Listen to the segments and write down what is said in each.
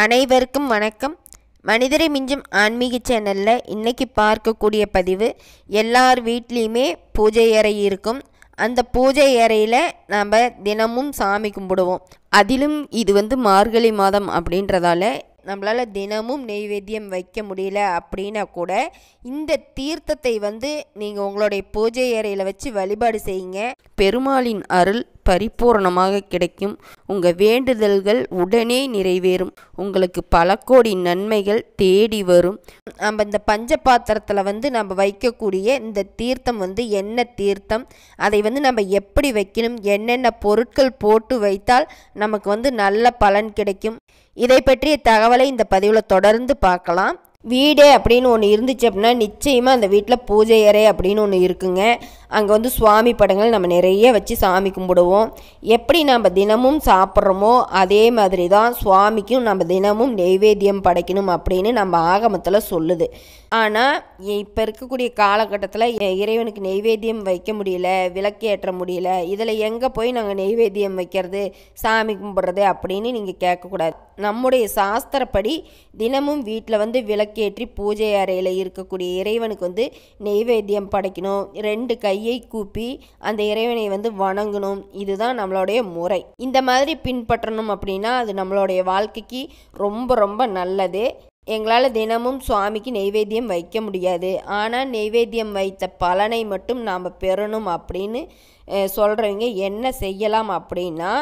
அனைவருக்கும் வணக்கம். மனிதரை மிஞ்சும் ஆன்மீக சேனலில் இன்றைக்கி பார்க்கக்கூடிய பதிவு, எல்லார் வீட்லேயுமே பூஜை அறை இருக்கும். அந்த பூஜை அறையில் நாம் தினமும் சாமி கும்பிடுவோம். அதிலும் இது மார்கழி மாதம் அப்படின்றதால நம்மளால் தினமும் நெய்வேத்தியம் வைக்க முடியல அப்படின்னா கூட இந்த தீர்த்தத்தை நீங்கள் உங்களுடைய பூஜை அறையில் வச்சு வழிபாடு செய்யுங்க. பெருமாளின் அருள் பரிபூர்ணமாக கிடைக்கும். உங்கள் வேண்டுதல்கள் உடனே நிறைவேறும். உங்களுக்கு பல கோடி நன்மைகள் தேடி வரும். நம்ம இந்த பஞ்ச பாத்திரத்தில் நம்ம வைக்கக்கூடிய இந்த தீர்த்தம் என்ன தீர்த்தம், அதை நம்ம எப்படி வைக்கணும், என்னென்ன பொருட்கள் போட்டு வைத்தால் நமக்கு நல்ல பலன் கிடைக்கும், இதை பற்றிய தகவலை இந்த பதிவில் தொடர்ந்து பார்க்கலாம். வீடு அப்படின்னு ஒன்று இருந்துச்சு அப்படின்னா நிச்சயமாக அந்த வீட்டில் பூஜை அறை அப்படின்னு ஒன்று இருக்குங்க. அங்கே சுவாமி படங்கள் நம்ம நிறைய வச்சு சாமி கும்பிடுவோம். எப்படி நம்ம தினமும் சாப்பிட்றோமோ அதே மாதிரி தான் சுவாமிக்கும் நம்ம தினமும் நெய்வேத்தியம் படைக்கணும் அப்படின்னு நம்ம ஆகமத்தில் சொல்லுது. ஆனால் இப்போ இருக்கக்கூடிய காலகட்டத்தில் இறைவனுக்கு நெய்வேத்தியம் வைக்க முடியல, விளக்கேற்ற முடியல, இதில் எங்கே போய் நாங்கள் நெய்வேத்தியம் வைக்கிறது, சாமி கும்பிட்றது அப்படின்னு நீங்கள் கேட்கக்கூடாது. நம்முடைய சாஸ்திரப்படி தினமும் வீட்டில் விளக்கேற்றி பூஜை அறையில் இருக்கக்கூடிய இறைவனுக்கு நெய்வேத்தியம் படைக்கணும். 2 கையை கூப்பி அந்த இறைவனை வணங்கணும். இதுதான் நம்மளுடைய முறை. இந்த மாதிரி பின்பற்றணும் அப்படின்னா அது நம்மளுடைய வாழ்க்கைக்கு ரொம்ப ரொம்ப நல்லது. எங்களால் தினமும் சுவாமிக்கு நெய்வேத்தியம் வைக்க முடியாது, ஆனால் நெய்வேத்தியம் வைத்த பலனை மட்டும் நாம் பெறணும் அப்படின்னு சொல்கிறவங்க என்ன செய்யலாம் அப்படின்னா,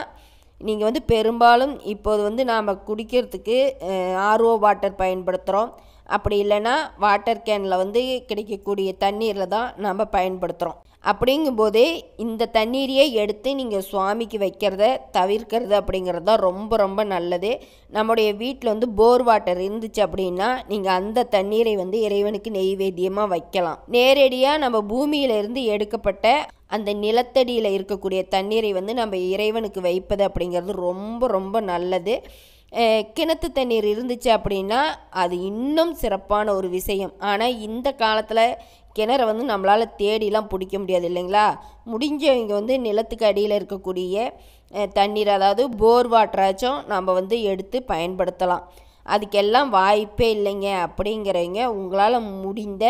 நீங்கள் பெரும்பாலும் இப்போது நாம் குடிக்கிறதுக்கு ஆர்ஓ வாட்டர் பயன்படுத்துகிறோம். அப்படி இல்லைன்னா வாட்டர் கேனில் கிடைக்கக்கூடிய தண்ணீரில் தான் நம்ம பயன்படுத்துகிறோம். அப்படிங்கும்போதே இந்த தண்ணீரையே எடுத்து நீங்கள் சுவாமிக்கு வைக்கிறத தவிர்க்கிறது அப்படிங்கிறது தான் ரொம்ப ரொம்ப நல்லது. நம்முடைய வீட்டில் போர் வாட்டர் இருந்துச்சு அப்படின்னா நீங்கள் அந்த தண்ணீரை இறைவனுக்கு நெய்வேத்தியமாக வைக்கலாம். நேரடியாக நம்ம பூமியிலிருந்து எடுக்கப்பட்ட அந்த நிலத்தடியில் இருக்கக்கூடிய தண்ணீரை நம்ம இறைவனுக்கு வைப்பது அப்படிங்கிறது ரொம்ப ரொம்ப நல்லது. கிணத்து தண்ணீர் இருந்துச்சு அப்படின்னா அது இன்னும் சிறப்பான ஒரு விஷயம். ஆனால் இந்த காலத்தில் கிணறை நம்மளால் தேடிலாம் பிடிக்க முடியாது இல்லைங்களா. முடிஞ்சவங்க நிலத்துக்கு அடியில் இருக்கக்கூடிய தண்ணீர், அதாவது போர் வாட்டராச்சும் நம்ம எடுத்து பயன்படுத்தலாம். அதுக்கெல்லாம் வாய்ப்பே இல்லைங்க அப்படிங்கிறவங்க உங்களால் முடிந்த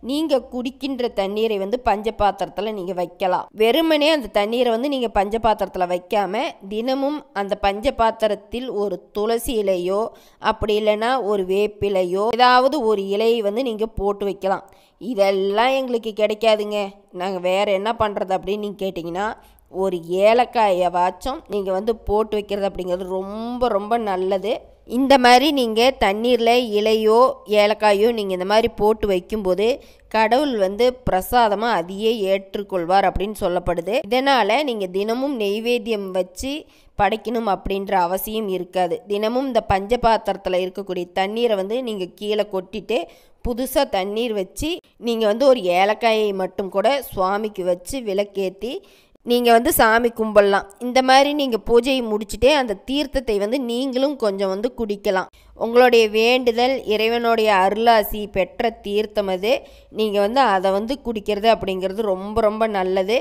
நீங்கள் குடிக்கின்ற தண்ணீரை பஞ்ச பாத்திரத்தில் நீங்கள் வைக்கலாம். வெறுமனே அந்த தண்ணீரை நீங்கள் பஞ்ச பாத்திரத்தில் வைக்காமல் தினமும் அந்த பஞ்ச பாத்திரத்தில் ஒரு துளசி இலையோ அப்படி இல்லைன்னா ஒரு வேப்பிலையோ ஏதாவது ஒரு இலையை நீங்கள் போட்டு வைக்கலாம். இதெல்லாம் எங்களுக்கு கிடைக்காதுங்க, நாங்கள் வேறு என்ன பண்ணுறது அப்படின்னு நீங்கள் கேட்டிங்கன்னா, ஒரு ஏலக்காயை வாச்சும் நீங்கள் போட்டு வைக்கிறது அப்படிங்கிறது ரொம்ப ரொம்ப நல்லது. இந்த மாதிரி நீங்கள் தண்ணீரில் இலையோ ஏலக்காயோ நீங்கள் இந்த மாதிரி போட்டு வைக்கும்போது கடவுள் பிரசாதமாக அதையே ஏற்றுக்கொள்வார் அப்படின்னு சொல்லப்படுது. இதனால் நீங்கள் தினமும் நெய்வேத்தியம் வச்சு படைக்கணும் அப்படின்ற அவசியம் இருக்காது. தினமும் இந்த பஞ்ச பாத்திரத்தில் இருக்கக்கூடிய தண்ணீரை நீங்கள் கீழே கொட்டிட்டு புதுசாக தண்ணீர் வச்சு நீங்கள் ஒரு ஏலக்காயை மட்டும் கூட சுவாமிக்கு வச்சு விளக்கேற்றி நீங்கள் சாமி கும்பிடலாம். இந்த மாதிரி நீங்கள் பூஜையை முடிச்சுட்டே அந்த தீர்த்தத்தை நீங்களும் கொஞ்சம் குடிக்கலாம். உங்களுடைய வேண்டுதல் இறைவனுடைய அருளாசி பெற்ற தீர்த்தம் அது. நீங்கள் அதை குடிக்கிறது அப்படிங்கிறது ரொம்ப ரொம்ப நல்லது.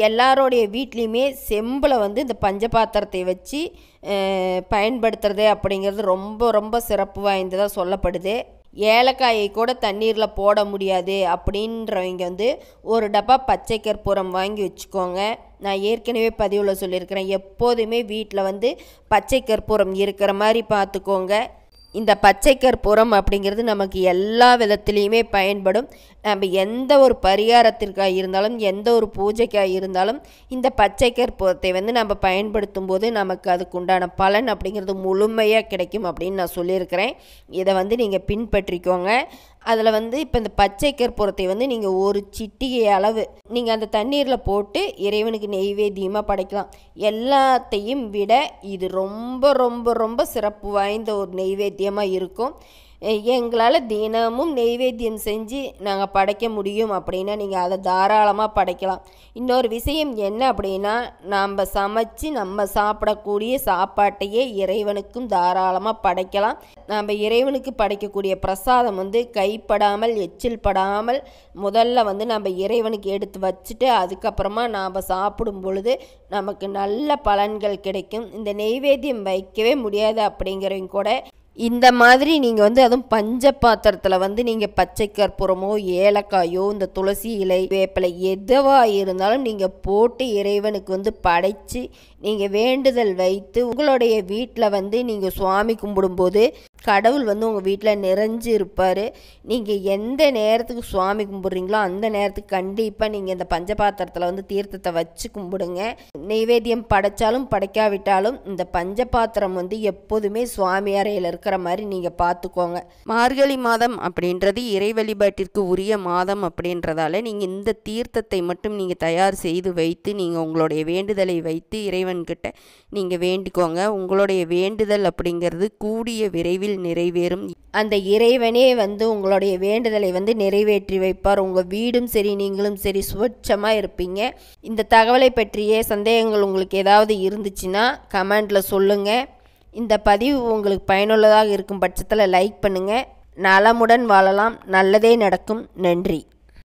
எல்லாரோடைய வீட்லேயுமே செம்பில் இந்த பஞ்சபாத்திரத்தை வச்சு பயன்படுத்துறது அப்படிங்கிறது ரொம்ப ரொம்ப சிறப்பு வாய்ந்ததாக சொல்லப்படுது. ஏலக்காயை கூட தண்ணீரில் போட முடியாது அப்படின்றவங்க ஒரு டப்பா பச்சை கற்பூரம் வாங்கி வச்சுக்கோங்க. நான் ஏற்கனவே பதிவில் சொல்லியிருக்கிறேன், எப்போதுமே வீட்டில் பச்சை கற்பூரம் இருக்கிற மாதிரி பார்த்துக்கோங்க. இந்த பச்சை கற்பூரம் அப்படிங்கிறது நமக்கு எல்லா விதத்துலேயுமே பயன்படும். நம்ம எந்த ஒரு பரிகாரத்திற்காக இருந்தாலும் எந்த ஒரு பூஜைக்காக இருந்தாலும் இந்த பச்சை கற்பூரத்தை நம்ம பயன்படுத்தும் போது நமக்கு அதுக்கு உண்டான பலன் அப்படிங்கிறது முழுமையாக கிடைக்கும் அப்படின்னு நான் சொல்லியிருக்கிறேன். இதை நீங்கள் பின்பற்றிக்கோங்க. அதில் இப்போ இந்த பச்சை கற்பூரத்தை நீங்கள் ஒரு சிட்டிகை அளவு நீங்கள் அந்த தண்ணீரில் போட்டு இறைவனுக்கு நெய்வேத்தியமாக படைக்கலாம். எல்லாத்தையும் விட இது ரொம்ப ரொம்ப ரொம்ப சிறப்பு வாய்ந்த ஒரு நெய்வேத்தியமாக இருக்கும். எங்களால் தினமும் நெய்வேத்தியம் செஞ்சு நாங்கள் படைக்க முடியும் அப்படின்னா நீங்கள் அதை தாராளமாக படைக்கலாம். இன்னொரு விஷயம் என்ன அப்படின்னா, நம்ம சமைச்சு நம்ம சாப்பிடக்கூடிய சாப்பாட்டையே இறைவனுக்கும் தாராளமாக படைக்கலாம். நம்ம இறைவனுக்கு படைக்கக்கூடிய பிரசாதம் கைப்படாமல் எச்சில் படாமல் முதல்ல நம்ம இறைவனுக்கு எடுத்து வச்சுட்டு அதுக்கப்புறமா நாம் சாப்பிடும் பொழுது நமக்கு நல்ல பலன்கள் கிடைக்கும். இந்த நெய்வேத்தியம் வைக்கவே முடியாது அப்படிங்கிறவங்க கூட இந்த மாதிரி நீங்கள் அதுவும் பஞ்ச பாத்திரத்தில் நீங்கள் பச்சை கற்பூரமோ ஏலக்காயோ இந்த துளசி இலை வேப்பிலை எதுவாக இருந்தாலும் நீங்கள் போட்டு இறைவனுக்கு படைச்சு நீங்கள் வேண்டுதல் வைத்து உங்களுடைய வீட்டில் நீங்கள் சுவாமி கும்பிடும்போது கடவுள் உங்கள் வீட்டில் நிறைஞ்சு இருப்பார். நீங்கள் எந்த நேரத்துக்கு சுவாமி கும்பிட்றீங்களோ அந்த நேரத்துக்கு கண்டிப்பாக நீங்கள் இந்த பஞ்சபாத்திரத்தில் தீர்த்தத்தை வச்சு கும்பிடுங்க. நெய்வேத்தியம் படைச்சாலும் படைக்காவிட்டாலும் இந்த பஞ்சபாத்திரம் எப்போதுமே சுவாமி அறையில் இருக்கிற மாதிரி நீங்கள் பார்த்துக்கோங்க. மார்கழி மாதம் அப்படின்றது இறை வழிபாட்டிற்கு உரிய மாதம் அப்படின்றதால நீங்கள் இந்த தீர்த்தத்தை மட்டும் நீங்கள் தயார் செய்து வைத்து நீங்கள் உங்களுடைய வேண்டுதலை வைத்து இறைவன்கிட்ட நீங்கள் வேண்டிக்கோங்க. உங்களுடைய வேண்டுதல் அப்படிங்கிறது கூடிய விரைவில் நிறைவேறும். அந்த இறைவனே உங்களுடைய வேண்டுதலை நிறைவேற்றி வைப்பார். உங்கள் வீடும் சரி நீங்களும் சரி சுவட்சமாக இருப்பீங்க. இந்த தகவலை பற்றிய சந்தேகங்கள் உங்களுக்கு ஏதாவது இருந்துச்சுன்னா கமெண்டில் சொல்லுங்கள். இந்த பதிவு உங்களுக்கு பயனுள்ளதாக இருக்கும் பட்சத்தில் லைக் பண்ணுங்கள். நலமுடன் வாழலாம். நல்லதே நடக்கும். நன்றி.